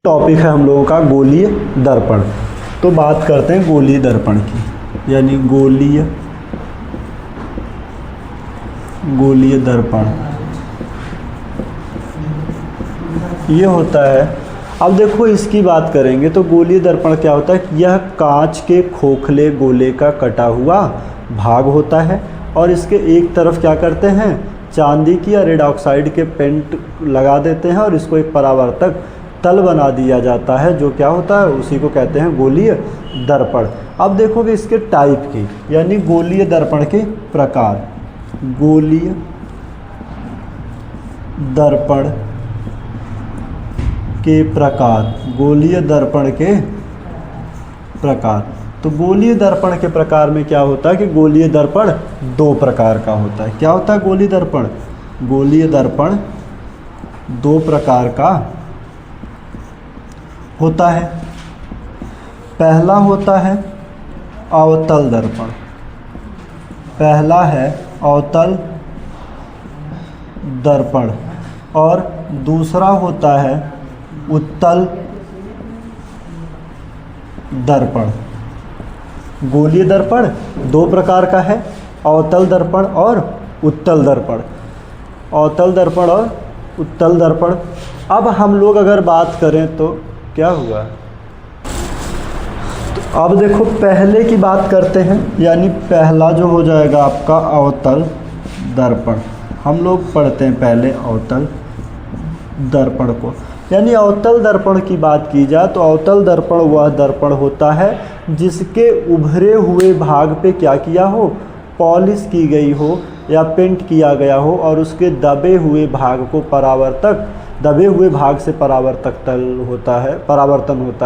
Topic है हम लोगों का गोलीय दर्पण। तो बात करते हैं गोलीय दर्पण की, यानी गोलीय दर्पण ये होता है। अब देखो इसकी बात करेंगे तो गोलीय दर्पण क्या होता है कि यह कांच के खोखले गोले का कटा हुआ भाग होता है और इसके एक तरफ क्या करते हैं, चांदी की या रेड ऑक्साइड के पेंट लगा देते हैं और इसको एक परावर्तक तल बना दिया जाता है, जो क्या होता है उसी को कहते हैं गोलीय दर्पण। अब देखोगे इसके टाइप की, यानी गोलीय दर्पण के प्रकार। गोलीय दर्पण के प्रकार, गोलीय दर्पण के प्रकार। तो गोलीय दर्पण के प्रकार में क्या होता है कि गोलीय दर्पण दो प्रकार का होता है। क्या होता है गोलीय दर्पण? गोलीय दर्पण दो प्रकार का होता है। पहला होता है अवतल दर्पण, पहला है अवतल दर्पण और दूसरा होता है उत्तल दर्पण। गोलीय दर्पण दो प्रकार का है, अवतल दर्पण और उत्तल दर्पण। अवतल दर्पण और उत्तल दर्पण। अब हम लोग अगर बात करें तो क्या हुआ, तो अब देखो पहले की बात करते हैं, यानी पहला जो हो जाएगा आपका अवतल दर्पण। हम लोग पढ़ते हैं पहले अवतल दर्पण को। यानी अवतल दर्पण की बात की जाए तो अवतल दर्पण वह दर्पण होता है जिसके उभरे हुए भाग पे क्या किया हो, पॉलिश की गई हो या पेंट किया गया हो और उसके दबे हुए भाग को दबे हुए भाग से परावर्तन होता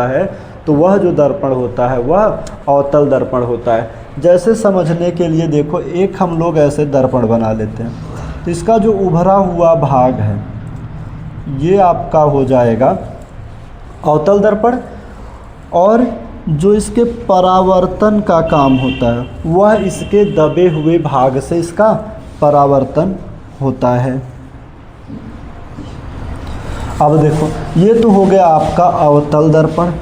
है, तो वह जो दर्पण होता है वह अवतल दर्पण होता है। जैसे समझने के लिए देखो, एक हम लोग ऐसे दर्पण बना लेते हैं, तो इसका जो उभरा हुआ भाग है ये आपका हो जाएगा अवतल दर्पण, और जो इसके परावर्तन का काम होता है वह इसके दबे हुए भाग से इसका परावर्तन होता है। अब देखो ये तो हो गया आपका अवतल दर्पण,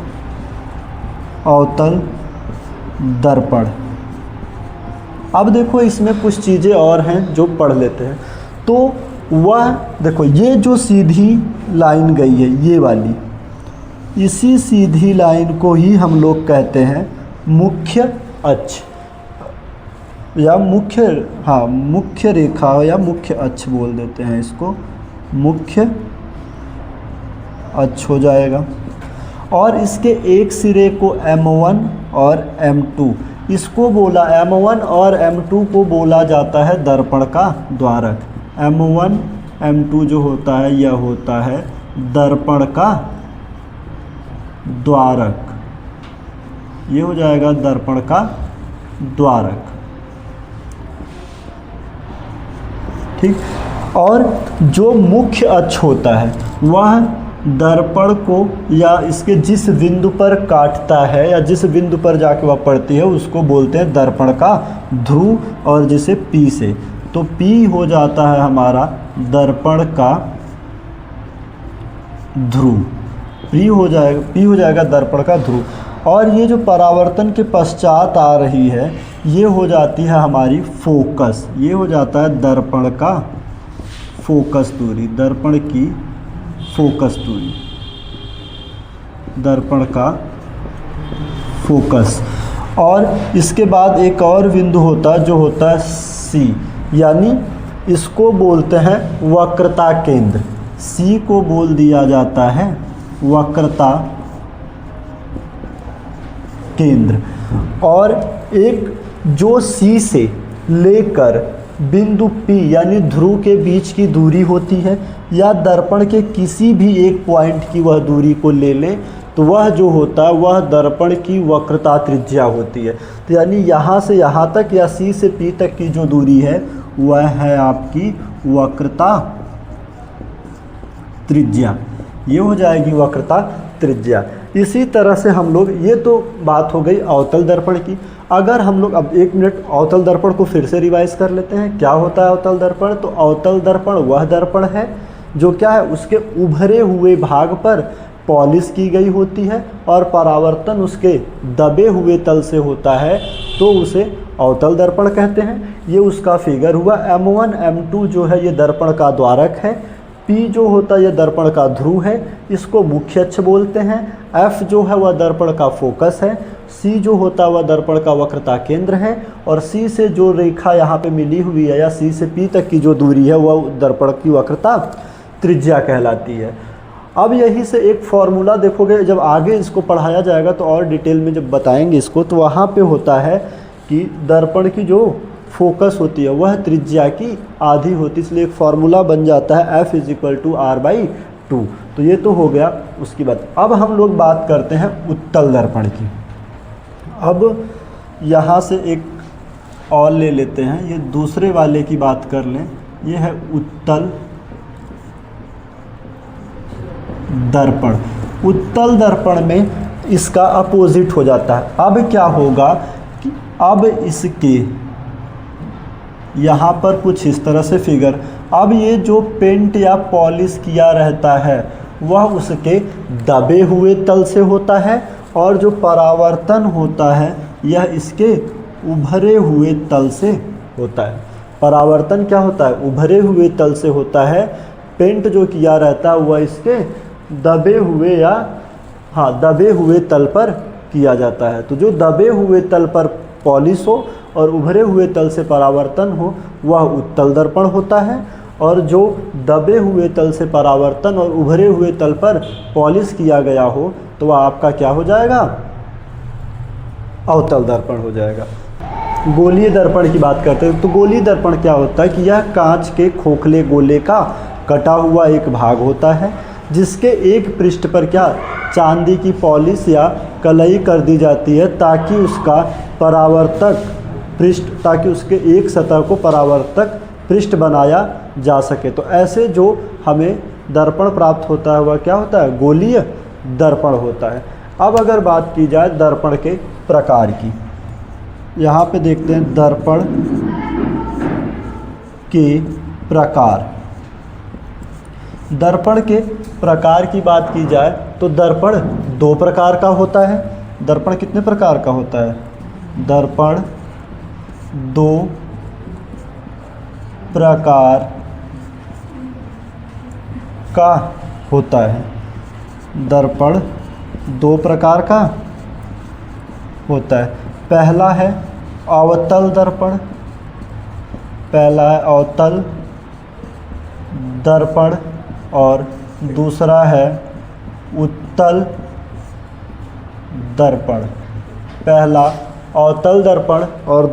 अवतल दर्पण। अब देखो इसमें कुछ चीज़ें और हैं जो पढ़ लेते हैं। तो वह देखो ये जो सीधी लाइन गई है ये वाली, इसी सीधी लाइन को ही हम लोग कहते हैं मुख्य अक्ष या मुख्य रेखा या मुख्य अक्ष बोल देते हैं इसको, मुख्य अक्ष हो जाएगा। और इसके एक सिरे को M1 और M2 इसको बोला, M1 और M2 को बोला जाता है दर्पण का द्वारक। M1 M2 जो होता है यह होता है दर्पण का द्वारक, ये हो जाएगा दर्पण का द्वारक, ठीक। और जो मुख्य अक्ष होता है वह दर्पण को या इसके जिस बिंदु पर काटता है या जिस बिंदु पर जाके वह पड़ती है उसको बोलते हैं दर्पण का ध्रुव, और जिसे P से, तो P हो जाता है हमारा दर्पण का ध्रुव, P हो जाएगा दर्पण का ध्रुव। और ये जो परावर्तन के पश्चात आ रही है ये हो जाती है हमारी फोकस, ये हो जाता है दर्पण का फोकस दूरी, दर्पण की फोकस दूरी, दर्पण का फोकस। और इसके बाद एक और बिंदु होता है जो होता है C, यानी इसको बोलते हैं वक्रता केंद्र, C को बोल दिया जाता है वक्रता केंद्र। और एक जो C से लेकर बिंदु P यानी ध्रुव के बीच की दूरी होती है, या दर्पण के किसी भी एक पॉइंट की वह दूरी को ले लें तो वह जो होता है वह दर्पण की वक्रता त्रिज्या होती है। तो यानी यहाँ से यहाँ तक या C से P तक की जो दूरी है वह है आपकी वक्रता त्रिज्या, ये हो जाएगी वक्रता त्रिज्या। इसी तरह से हम लोग, ये तो बात हो गई अवतल दर्पण की। अगर हम लोग अब एक मिनट अवतल दर्पण को फिर से रिवाइज कर लेते हैं, क्या होता है अवतल दर्पण। तो अवतल दर्पण वह दर्पण है जो क्या है, उसके उभरे हुए भाग पर पॉलिश की गई होती है और परावर्तन उसके दबे हुए तल से होता है तो उसे अवतल दर्पण कहते हैं। ये उसका फिगर हुआ। M1 M2 जो है ये दर्पण का द्वारक है। P जो होता है ये दर्पण का ध्रुव है, इसको मुख्य अक्ष बोलते हैं। F जो है वह दर्पण का फोकस है। C जो होता है वह दर्पण का वक्रता केंद्र है और C से जो रेखा यहाँ पे मिली हुई है या C से P तक की जो दूरी है वह दर्पण की वक्रता त्रिज्या कहलाती है। अब यही से एक फॉर्मूला देखोगे, जब आगे इसको पढ़ाया जाएगा तो और डिटेल में जब बताएंगे इसको, तो वहाँ पे होता है कि दर्पण की जो फोकस होती है वह त्रिज्या की आधी होती है, इसलिए एक फार्मूला बन जाता है F = R/2। तो ये तो हो गया उसकी बात। अब हम लोग बात करते हैं उत्तल दर्पण की। अब यहाँ से एक और ले लेते हैं, ये दूसरे वाले की बात कर लें। ये है उत्तल दर्पण। उत्तल दर्पण में इसका अपोजिट हो जाता है। अब क्या होगा कि अब इसके यहाँ पर कुछ इस तरह से फिगर, अब ये जो पेंट या पॉलिश किया रहता है वह उसके दबे हुए तल से होता है और जो परावर्तन होता है यह इसके उभरे हुए तल से होता है। परावर्तन क्या होता है? उभरे हुए तल से होता है। पेंट जो किया रहता है वह इसके दबे हुए तल पर किया जाता है। तो जो दबे हुए तल पर पॉलिश हो और उभरे हुए तल से परावर्तन हो वह उत्तल दर्पण होता है, और जो दबे हुए तल से परावर्तन और उभरे हुए तल पर पॉलिश किया गया हो तो वह आपका क्या हो जाएगा? अवतल दर्पण हो जाएगा। गोलीय दर्पण की बात करते हैं तो गोलीय दर्पण क्या होता है कि यह कांच के खोखले गोले का कटा हुआ एक भाग होता है जिसके एक पृष्ठ पर क्या चांदी की पॉलिश या कलई कर दी जाती है ताकि उसके एक सतह को परावर्तक पृष्ठ बनाया जा सके। तो ऐसे जो हमें दर्पण प्राप्त होता है वह क्या होता है? गोलीय दर्पण होता है। अब अगर बात की जाए दर्पण के प्रकार की, यहाँ पे देखते हैं दर्पण के प्रकार। दर्पण के प्रकार की बात की जाए तो दर्पण दो प्रकार का होता है। दर्पण कितने प्रकार का होता है? दर्पण दो प्रकार का होता है। दर्पण दो प्रकार का होता है। पहला है अवतल दर्पण, पहला है अवतल दर्पण और दूसरा है उत्तल दर्पण। पहला अवतल दर्पण और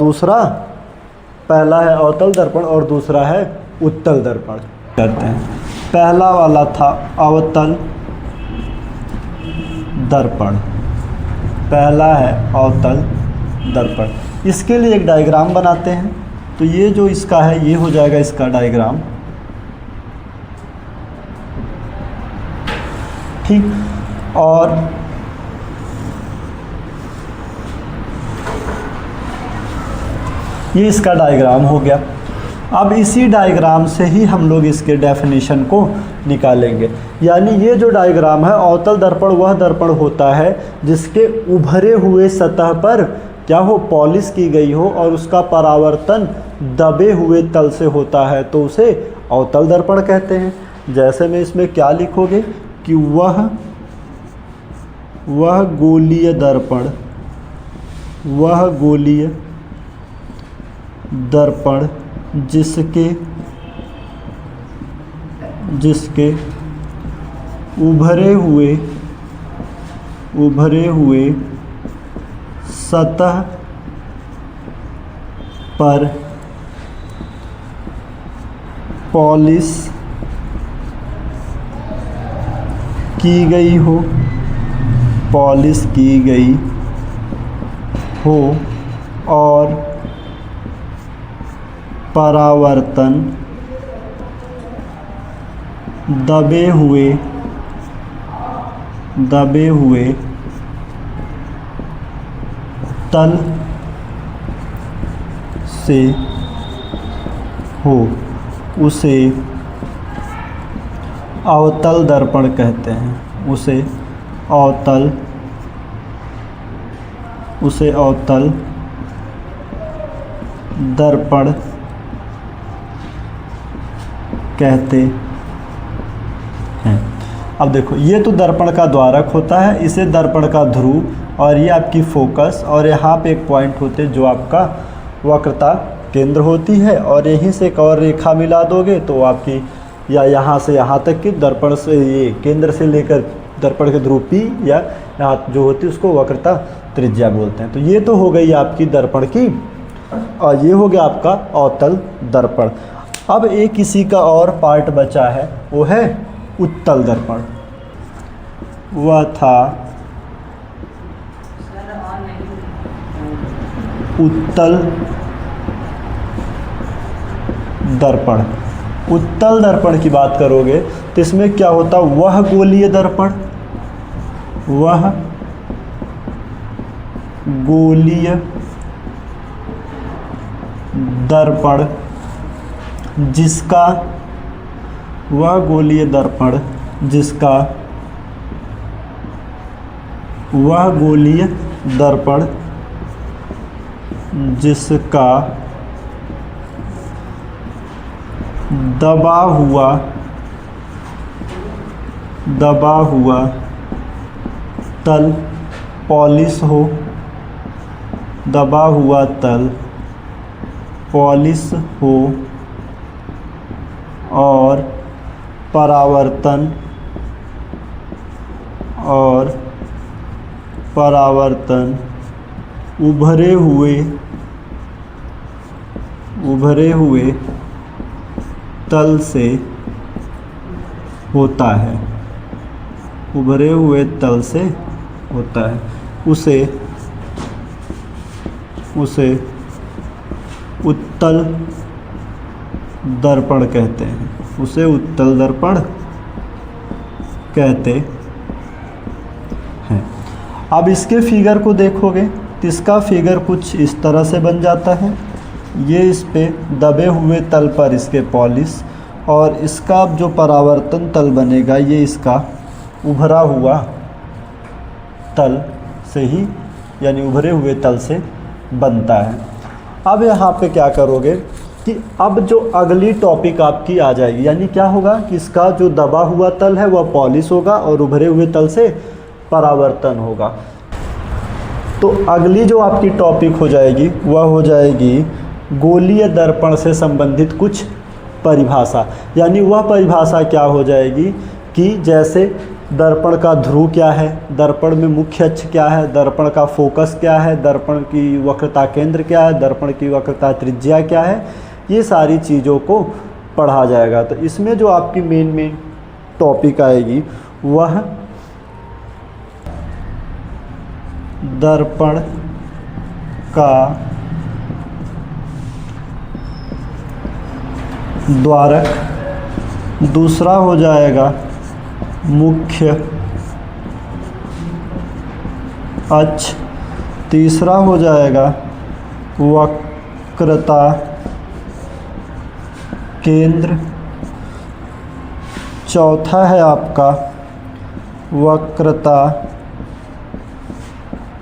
दूसरा है उत्तल दर्पण। करते हैं, पहला वाला था अवतल दर्पण, पहला है अवतल दर्पण। इसके लिए एक डायग्राम बनाते हैं। तो ये जो इसका है ये हो जाएगा इसका डायग्राम, ठीक। और ये इसका डायग्राम हो गया। अब इसी डायग्राम से ही हम लोग इसके डेफिनेशन को निकालेंगे। यानी ये जो डायग्राम है, अवतल दर्पण वह दर्पण होता है जिसके उभरे हुए सतह पर क्या हो, पॉलिश की गई हो और उसका परावर्तन दबे हुए तल से होता है, तो उसे अवतल दर्पण कहते हैं। जैसे में इसमें क्या लिखोगे कि वह गोलीय दर्पण, वह गोलीय दर्पण जिसके उभरे हुए सतह पर पॉलिश की गई हो, पॉलिश की गई हो और परावर्तन दबे हुए तल से हो, उसे अवतल दर्पण कहते हैं, उसे अवतल, उसे अवतल दर्पण कहते हैं। अब देखो, ये तो दर्पण का द्वारक होता है, इसे दर्पण का ध्रुव, और ये आपकी फोकस, और यहाँ पे एक पॉइंट होते हैं जो आपका वक्रता केंद्र होती है, और यहीं से एक और रेखा मिला दोगे तो आपकी या यहाँ से यहाँ तक की दर्पण से, ये केंद्र से लेकर दर्पण के ध्रुव P या यहाँ जो होती है उसको वक्रता त्रिज्या बोलते हैं। तो ये तो हो गई आपकी दर्पण की, और ये हो गया आपका अवतल दर्पण। अब एक इसी का और पार्ट बचा है, वो है उत्तल दर्पण। वह था उत्तल दर्पण। उत्तल दर्पण की बात करोगे तो इसमें क्या होता, वह गोलीय दर्पण, वह गोलीय दर्पण जिसका, वह गोलीय दर्पण जिसका, वह गोलीय दर्पण जिसका दबा हुआ तल पॉलिश हो, दबा हुआ तल पॉलिश हो, और परावर्तन उभरे हुए तल से होता है, उभरे हुए तल से होता है, उसे उत्तल दर्पण कहते हैं, उसे उत्तल दर्पण कहते हैं। अब इसके फिगर को देखोगे तो इसका फिगर कुछ इस तरह से बन जाता है। ये इस पे दबे हुए तल पर इसके पॉलिश, और इसका जो परावर्तन तल बनेगा ये इसका उभरा हुआ तल से ही, यानी उभरे हुए तल से बनता है। अब यहाँ पे क्या करोगे कि अब जो अगली टॉपिक आपकी आ जाएगी, यानी क्या होगा कि इसका जो दबा हुआ तल है वह पॉलिश होगा और उभरे हुए तल से परावर्तन होगा। तो अगली जो आपकी टॉपिक हो जाएगी वह हो जाएगी गोलीय दर्पण से संबंधित कुछ परिभाषा। यानी वह परिभाषा क्या हो जाएगी कि जैसे दर्पण का ध्रुव क्या है, दर्पण में मुख्य अक्ष क्या है, दर्पण का फोकस क्या है, दर्पण की वक्रता केंद्र क्या है, दर्पण की वक्रता त्रिज्या क्या है, ये सारी चीज़ों को पढ़ा जाएगा। तो इसमें जो आपकी मेन टॉपिक आएगी वह दर्पण का द्वारक, दूसरा हो जाएगा मुख्य अक्ष, तीसरा हो जाएगा वक्रता केंद्र, चौथा है आपका वक्रता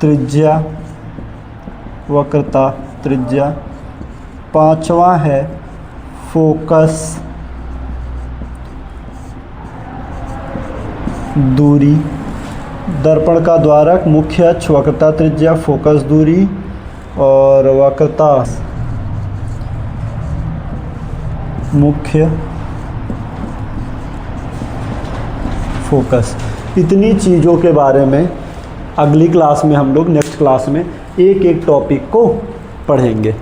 त्रिज्या, वक्रता त्रिज्या, पांचवा है फोकस दूरी। दर्पण का द्वारक, मुख्य अक्ष, वक्रता त्रिज्या, फोकस दूरी और वक्रता मुख्य फोकस। इतनी चीज़ों के बारे में अगली क्लास में हम लोग नेक्स्ट क्लास में एक एक टॉपिक को पढ़ेंगे।